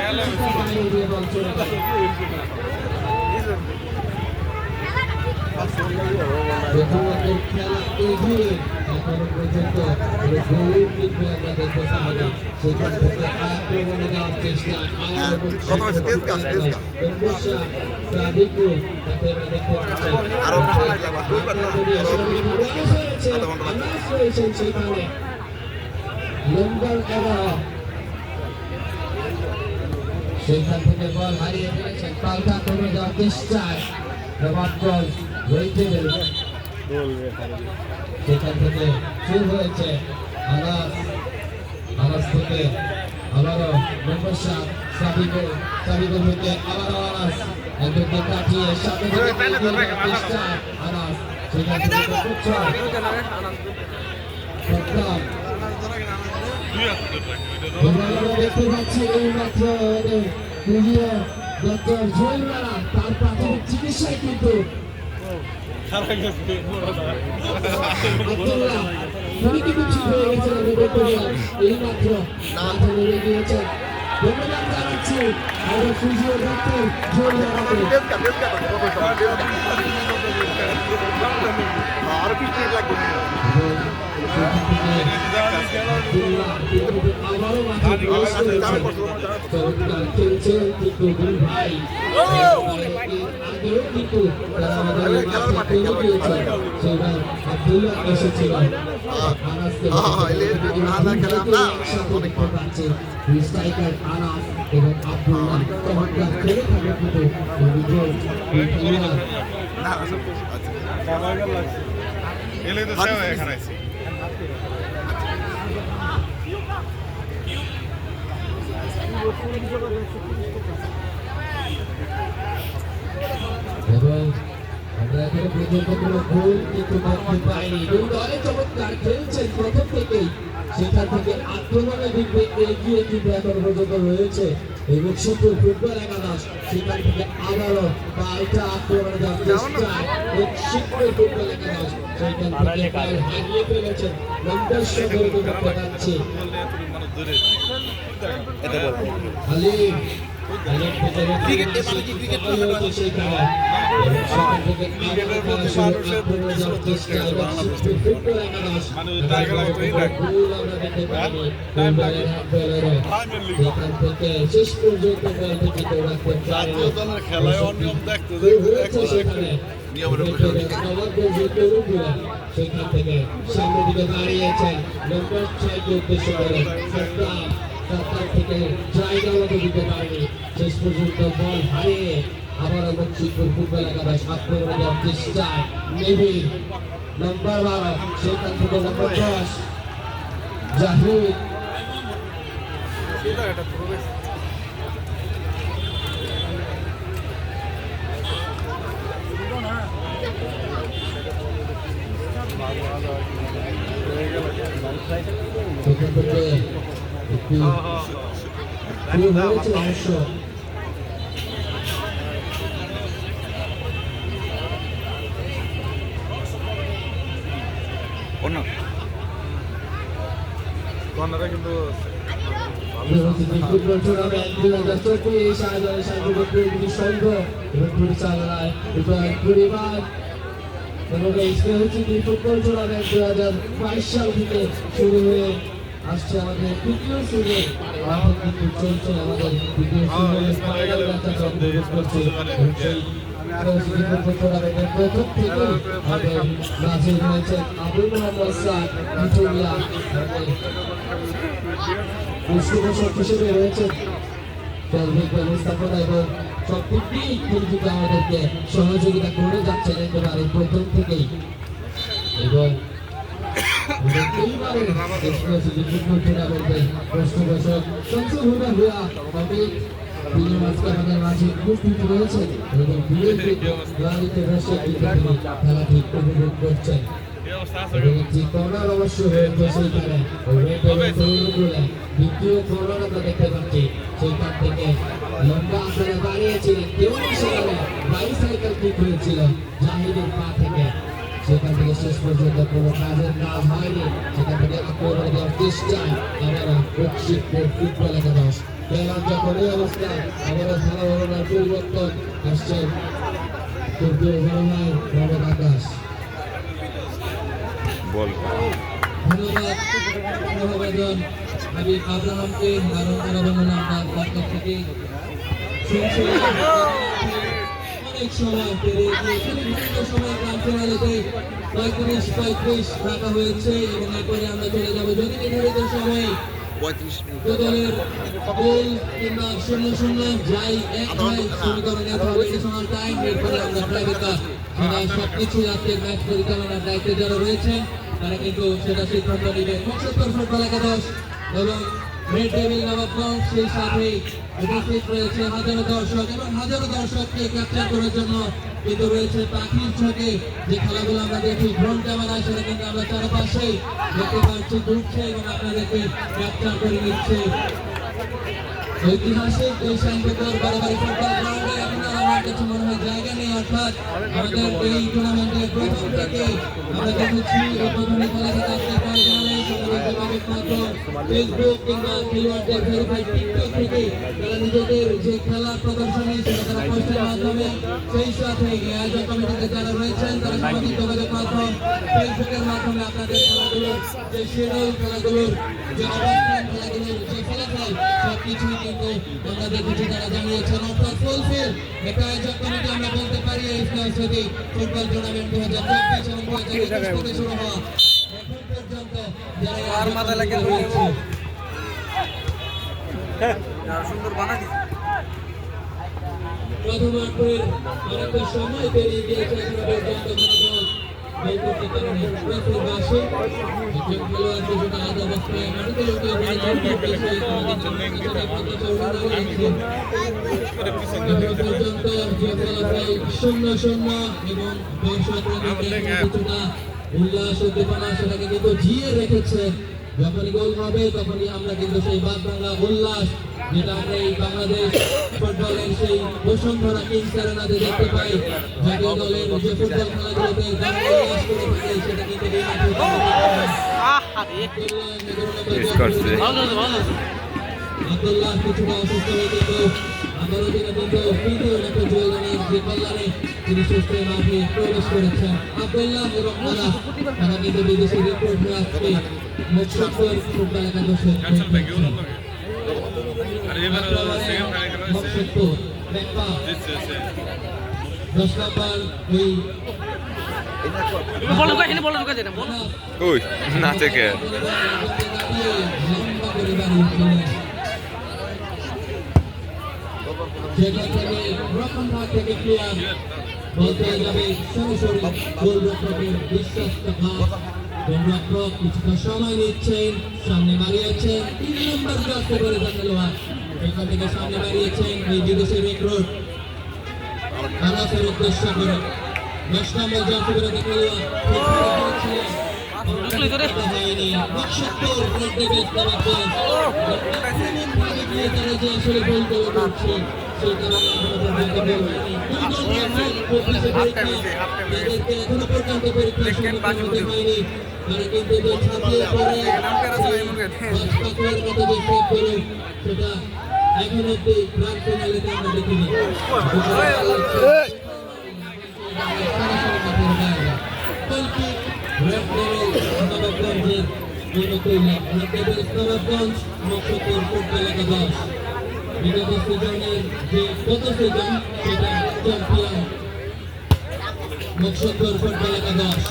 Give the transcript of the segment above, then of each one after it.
খেলা এগিয়ে এখনো পর্যন্ত আমরা দেখতে পাই সেখান থেকে আক্রমণে যাওয়ার চেষ্টা সেখানে সেখান থেকে বল হারিয়ে ফেলেছেন পাল্টা করে যাওয়ার চেষ্টায় সেখান থেকে শুরু হয়েছে আনাস থেকে আবারও সাবিকুল থেকে আবারও আনাস একজনকে কাটিয়ে সামনে চেষ্টায় আনাস সেখান থেকে দেখতে পাচ্ছি এই মাত্র ডক্টর জয়মালা তার প্রাথমিক চিকিৎসায় কিন্তু এই মাত্র নেমে গিয়েছে ধন্যবাদ জানাচ্ছি আমাদের ফিজিও ডক্টর এবং আমরা এখনো পর্যন্ত কোনো গোল কিন্তু দেখতে পাইনি দুই দলে চমৎকার খেলছেন প্রথম থেকেই সেখান থেকে আক্রমণের দিকে এগিয়ে কিন্তু এখনো পর্যন্ত রয়েছে এবং শত্রু ফুটবল একাদশ সেখান থেকে আবারও পাল্টা আক্রমণে যাওয়ার চেষ্টায় শিক্ষক ফুটবল একাদশ সেখান থেকে বল হারিয়ে ফেলেছেন লম্বেশ্বর করতে পারছে হালিম ক্রিকেট শেষ পর্যন্ত খেলায় অনিয়ম দেখতে সেখান থেকে সামনের দিকে দাঁড়িয়েছেন নম্বর 6 উদ্দেশ্য করে থেকে জায়গাগুলো দিতে পারেনি শেষ পর্যন্ত বল হারিয়ে আবারও লক্ষ্মীপুর ফুটবল একাদশ আক্রমণে যাওয়ার চেষ্টায় নেভির নম্বর 12 সেখান থেকে নম্বর 10 জাহিদ সেখান থেকে একটি হয়েছে অবশ্য কিন্তু ফুটবল টুর্নামেন্ট 2024 আয়োজনে শান্তিপুর সংঘ এবং পরিচালনায় পরিবার এবং এই ফুটবল টুর্নামেন্ট 2022 সাল থেকে শুরু হয়ে আসছে আমাদের তৃতীয় সিজন এখন কিন্তু চলছে আমাদের তৃতীয় সিজনের ফাইনাল ম্যাচটা চলমান করছে টুর্নামেন্টের প্রথম থেকে আমাদের মাঝে রয়েছেন আবুল মোহাম্মদ সাদ ভিক্টোরিয়া পৃষ্ঠপোষক হিসেবে রয়েছেন সার্বিক ব্যবস্থাপনা এবং সব দিক দিয়ে কিন্তু আমাদেরকে সহযোগিতা করে যাচ্ছেন একেবারে প্রথম থেকেই এবং এইবারে ফুটবল টুর্নামেন্টের পৃষ্ঠপোষক শামসুল হুদা ভুয়া কমিক তিনি আজকে আমাদের মাঝে উপস্থিত রয়েছেন এবং বিএনপি গাড়িতে বসে খেলাটি উপভোগ করছেন এবং একটি কর্নার অবশ্য হয়েছে সেইখানে দ্বিতীয় কর্নার আমরা দেখতে পাচ্ছি সেইখান থেকে লম্বা আকারে দাঁড়িয়েছিলেন কেউ সেখানে বাইসাইকেল কিক হয়েছিল জাহিদের পা থেকে সেখান থেকে শেষ পর্যন্ত কোনো কাজের কাজ হয়নি সেখান থেকে আক্রমণে দেওয়ার চেষ্টায় আমরা লক্ষ্মীপুর ফুটবল একাদশ খেলার যখন এখনই অবস্থা আবারও খেলা ভাবনার পরিবর্তন আসছে তৃতীয় বড় ভাই মোহাম্মদ আকাশ। বল ধন্যবাদ সহভাজন হাবিব আব্রাহামকে দারুণ অবদান আপনার পক্ষ থেকে শুনছিলাম। অনেক সময় পেরিয়ে গিয়েছে, বিভিন্ন সময় গ্রাম ফিনালেতে 35-35 রাখা হয়েছে এবং এরপরে আমরা চলে যাবো যদি নির্ধারিত সময়ে 35 মিনিট দলের গোল কিংবা 0-0 যাই এক হয় সমীকরণে অথবা এডিশনাল টাইম এরপরে আমরা ট্রাইব্রেকার সেটা সবকিছু আজকের ম্যাচ পরিচালনার দায়িত্বে যারা রয়েছেন তারা কিন্তু সেটা সিদ্ধান্ত নেবে। 75 ফুটবল একাদশ এবং রেড ডেভিল নবাবগঞ্জ সেই সাথে উপস্থিত রয়েছে হাজারো দর্শক এবং হাজারো দর্শককে ক্যাপচার করার জন্য কিন্তু রয়েছে পাখির ছকে যে খেলাগুলো আমরা দেখি ড্রোন ক্যামেরায় সেটা কিন্তু আমরা চারপাশেই দেখতে পাচ্ছি ঘুরছে এবং আপনাদেরকে ক্যাপচার করে নিচ্ছে। ঐতিহাসিক এই সাইনবোর্ড বারবারই ফুটবল গ্রাউন্ডে এখন আমার কাছে মনে হয় জায়গা নেই, অর্থাৎ আমাদের এই টুর্নামেন্টের প্রথম থেকে আমরা দেখেছি উদ্বোধনী খেলা থেকে আজকে ফাইনালে সামাজিক যোগাযোগ মাধ্যম ফেসবুক কিংবা খেলোয়াড়দের ভেরিফাইড টিকটক থেকে তারা নিজেদের যে খেলার প্রদর্শনী সেটা তারা পোস্টের মাধ্যমে সেই সাথে আয়োজক কমিটিতে যারা রয়েছেন তারা সামাজিক যোগাযোগ মাধ্যম ফেসবুকের মাধ্যমে আপনাদের খেলাগুলোর যে শিডিউল খেলাগুলোর যে অবস্থান খেলাগুলোর যে ফলাফল সবকিছুই কিন্তু আমরা দেখেছি তারা জানিয়েছেন, অর্থাৎ ফুলফিল একটা আয়োজক কমিটি আমরা বলতে পারি এই স্টার সিটি ফুটবল টুর্নামেন্ট 2024 এবং 2025 থেকে শুরু হওয়া এখন পর্যন্ত যারা এই আয়োজক কমিটিতে রয়েছে। সুন্দর বানাই প্রথমার্ধের অনেকটা সময় পেরিয়ে গিয়েছে এখনো পর্যন্ত কোনো দল গোল করতে পারেনি। প্রথম বাসে একজন খেলোয়াড় কিছুটা আধা অবস্থায় মাটিতে লুটিয়ে পড়েছেন, বেশি কোনোদিন কিছুটা পথে চড়ে দাঁড়িয়েছেন। এখনো পর্যন্ত যে ফলাফল 0-0 এবং দর্শকরা কিছুটা উল্লাস উদ্দীপনা সেটাকে কিন্তু জিয়ে রেখেছে। যখনই গোল হবে তখনই আমরা কিন্তু সেই বাদ ভাঙা উল্লাস যেটা আমরা এই বাংলাদেশ ফুটবলের সেই বসুন্ধরা কিংস অ্যারেনাতে দেখতে পাই, জাতীয় দলের যে ফুটবল খেলাগুলোতে যারা উল্লাস করে থাকে সেটা কিন্তু এই মাঠে আব্দুল্লাহ কিছুটা অসুস্থ হয়ে কিন্তু আবারও তিনি কিন্তু তৃতীয় একটা জয়গানের যে কল্যাণে তিনি সুস্থ মাঠে প্রবেশ করেছেন। আব্দুল্লাহ এবং আনাস তারা কিন্তু বিদেশি রিক্রুট হয়ে আসছে মুকসুদপুর ফুটবল একাদশের মুকসুদপুর ব্যাকপা 10 নম্বর ওই কই নাচে কে লম্বা করে দাঁড়িয়েছিলেন যেটা থেকে রক্ষণ ভাগ থেকে প্লেয়ার বলতে যাবে সরাসরি গোলরক্ষকের বিশ্বস্ত হাত। গোলরক্ষক কিছুটা সময় নিচ্ছেন, সামনে বাড়িয়েছেন 3 নম্বর জার্সি পরে খেলোয়াড় সেখান থেকে সামনে বাড়িয়েছেন এই বিদেশি রিক্রুট আনাসের উদ্দেশ্য করে 10 নম্বর জার্সি পরে খেলোয়াড় হয়নি মুকসুদপুর রেড ডেভিলস নবাবগঞ্জ তারা যে আসলে গোল করছে সেই কারণে এখনো পর্যন্ত পরীক্ষা হয়নি। তারা কিন্তু যে ছাপিয়ে পড়ে মতো যে শেপ করো সেটা এখন অব্দি গ্রান্ড ফিনালেতে আমরা দেখিনি। রেড ডেভিলস নবাবগঞ্জের red devils Nawabganj Muksudpur football একাদশ বিগত সিজনের যে গত সিজন সেটা চ্যাম্পিয়ন মুকসুদপুর ফুটবল একাদশ।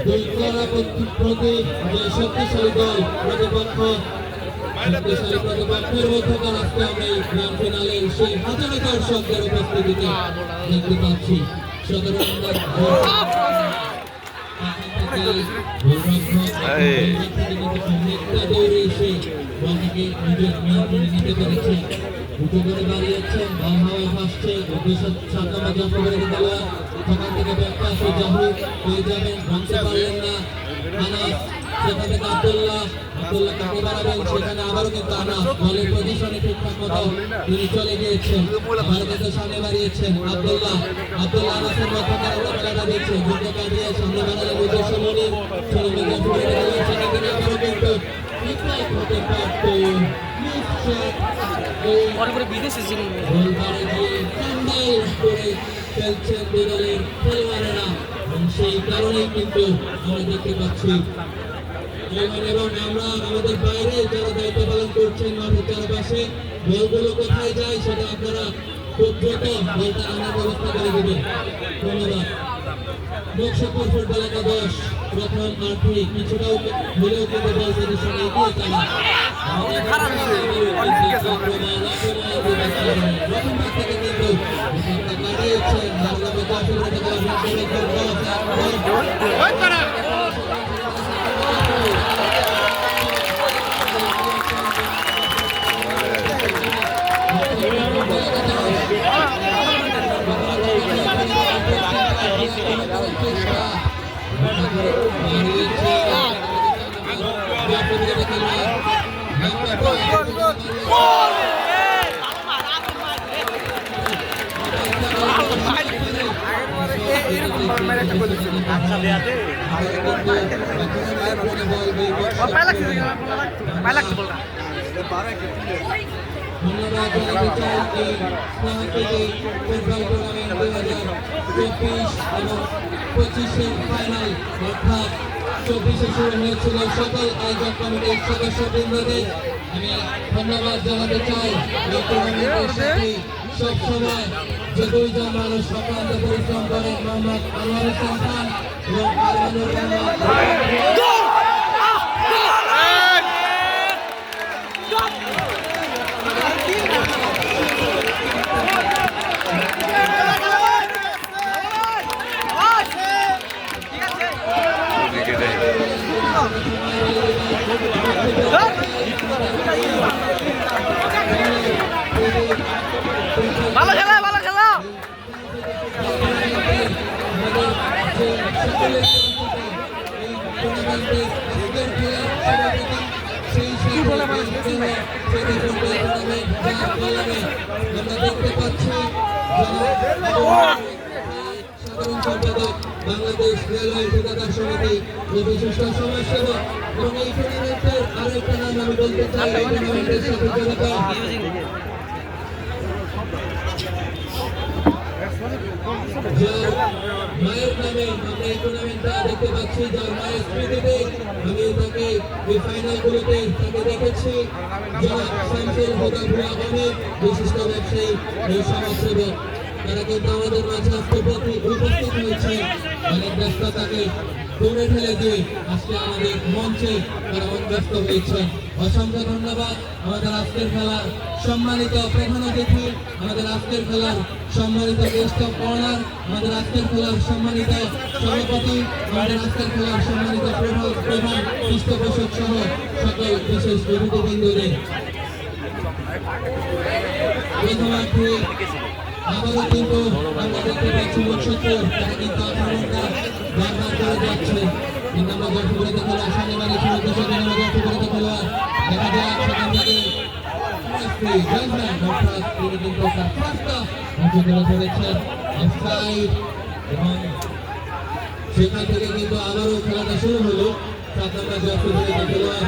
দুই কড়া প্রতি যে শক্তিশালী দল প্রতিপক্ষ শক্তিশালী প্রতিপক্ষের মধ্যকার আজকে আমরা এই গ্রান্ড ফিনালের সেই হাজারো দর্শকদের উপস্থিতিতে দেখতে পাচ্ছি। 17 নম্বর দৌড়ে এসে বলটিকে নিজের নিয়ন্ত্রণে নিতে পেরেছে, উঁচু করে দাঁড়িয়েছেন, বল হাওয়ায় ভাসছে 7 নম্বর জাফর খেলোয়াড় সেখান থেকে ব্যাকটা সেই জাহু পেয়ে যাবেন, ভাঙতে পারলেন না আনাস, সেখান থেকে আব্দুল্লাহ কাকে বাড়াবেন সেখানে আবারও কিন্তু আনাস বলের পজিশনে ঠিকঠাক মতো তিনি চলে গিয়েছেন, আবারও কিন্তু সামনে বাড়িয়েছেন আব্দুল্লাহ আনাসের মধ্যকার খেলাটা দেখছে যুদ্ধ কাটিয়ে সামনে বাড়ালেন উদ্দেশ্য মনির সেখান থেকে আবারও কিন্তু উইকেট হতে পারত। নিশ্চয় পরে পরে বিদেশে ছিল গোলবারে গিয়ে কন্ডাল করে খেলছেন দুই দলের খেলোয়াড়েরা এবং সেই কারণেই কিন্তু আমরা দেখতে পাচ্ছি এবং আমরা আমাদের বাইরে যারা দায়িত্ব পালন করছেন মাঠের চারপাশে বলগুলো কোথায় যায় সেটা আপনারা খুব দ্রুত বলটা আনার ব্যবস্থা করে দেবেন। ধন্যবাদ। লোকসভা ফুটবল একাদশ প্রথম মাঠে কিছুটাও হলেও কিন্তু বল পজিশন এগিয়ে তারা প্রথম ভাগ থেকে কিন্তু কাটিয়েছেন ধন্যবাদ জানাতে চাই এই স্নেহকে ফুটবল টুর্নামেন্ট 2024 এবং 25-এর ফাইনাল অর্থাৎ 24-এ শুরু হয়েছিল সকল আয়োজক কমিটির সদস্যবৃন্দদের আমি ধন্যবাদ জানাতে চাই এই টুর্নামেন্টের সাথে সবসময় যে দুইজন মানুষ অক্লান্ত পরিশ্রম করেন মোহাম্মদ আনোয়ার হোসেন খান এবং আরমানুর রহমান। ভালো খেলা ভালো খেলা বাংলাদেশ রেলওয়ে ঠিকাদার সমিতি বিশিষ্ট সমাজসেবক এবং এই টুর্নামেন্টের আরেকটা নাম আমি বলতে চাই এই টুর্নামেন্টের সাথে জড়িত মায়ের নামে আমরা এই টুর্নামেন্টটা দেখতে পাচ্ছি যার মায়ের স্মৃতিতে আমি তাকে এই ফাইনালগুলোতে তাকে দেখেছি যারা শামসুল হুদা ভুয়া অনেক বিশিষ্ট ব্যবসায়ী এই সমাজসেবক তারা কিন্তু আমাদের মাঝে আজকে উপস্থিত হয়েছে অনেক ব্যস্ততাকে দৌড়ে ফেলে দিয়ে আজকে আমাদের মঞ্চে তারা ব্যস্ত হয়েছে। অসংখ্য ধন্যবাদ আমাদের আজকের খেলার সম্মানিত প্রধান অতিথি, আমাদের আজকের খেলার সম্মানিত গেস্ট অফ অনার, আমাদের আজকের খেলার সম্মানিত সভাপতি, আমাদের আজকের খেলার সম্মানিত প্রধান পৃষ্ঠপোষক সহ সকল বিশেষ অতিথিবৃন্দদের প্রথমার্থে আবারও কিন্তু আমরা দেখতে পাচ্ছি লোকসত্তর তারা কিন্তু আক্রমণটা বারবার করে যাচ্ছে কিন্তু আমরা গর্ভবতীতে খেলোয়াড় শনিবারে ছিল দুশো আমরা গর্ভবতীতে খেলোয়াড় দেখা যায় সেখান থেকে অর্থাৎ তিনি কিন্তু তার ফার্স্টটা উঁচু করে ধরেছেন অফসাইড এবং সেখান থেকে কিন্তু আবারও খেলাটা শুরু হলো 7 নম্বর গর্ভবতীতে খেলোয়াড়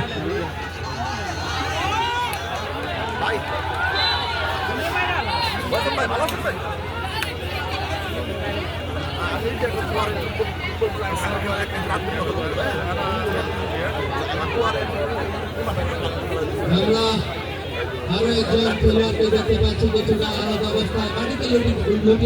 আমরা আরো একজন খেলোয়াড়কে দেখতে পাচ্ছি কিছুটা আলাদা অবস্থায় মাটিতে